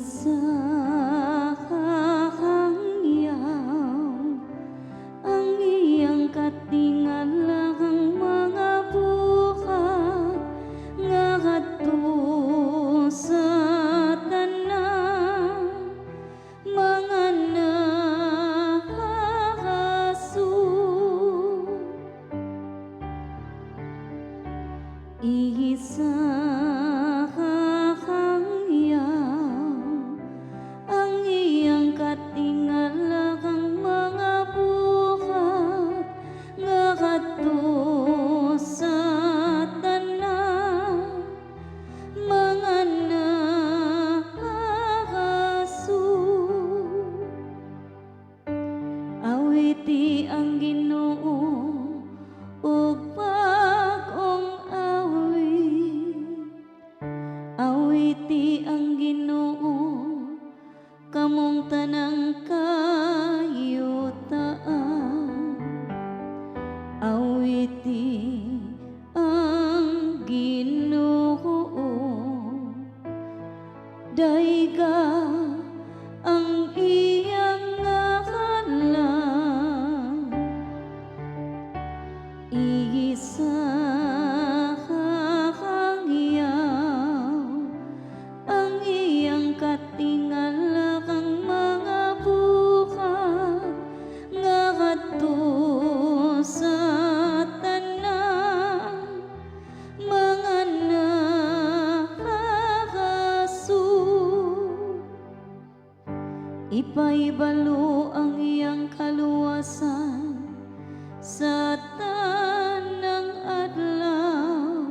Isa kakangyaw ang iyang katingalakang mga buhat nga kadto sa tanan mga nakakasu. Isa ang iyang katingalakang mga buhat nga kadto sa tanan mga nakakasu. Awiti ang Ginoo ug bag-ong awit, awiti ang Ginoo kamong tanang kayutaan, awiti ang Ginoo dayga ang iyang ngalan. Isa kakangyaw ang iyang katingalakang mga buhat nga kadto sa tanan mga nakakasu. Ipaibalo ang iyang kaluwasan sa tanang adlaw,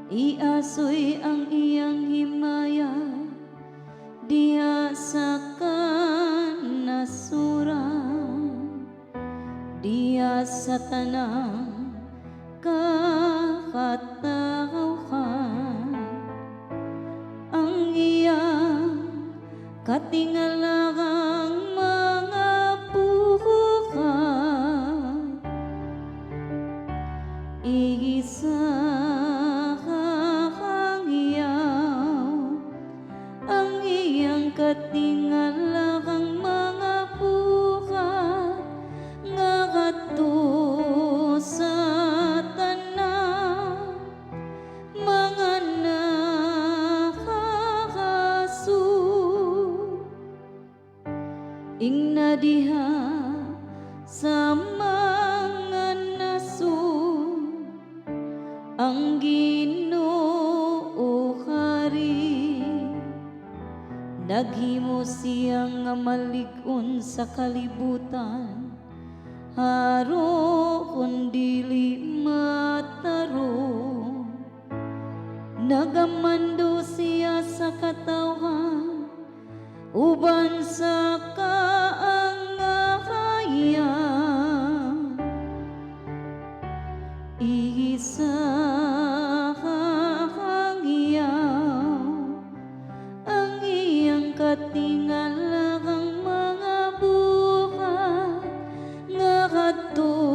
iasoy ang iyang himaya diha sa kanasuran, diha sa tanang kakatawhan ang iyang katingalakang mga buhat. Isa kakangyaw ang iyang katingalakang mga buhat nga kadto sa tanan mga nakakasu. Ingna diha sa mga nasud ang Ginoo hari, naghimo siya nga malig-on sa kalibutan, haro kun dili mataro. Nagamando siya sa katawhan uban sa kaangahayan. Isa kakangyaw ang iyang katingalakang mga buhat nga kadto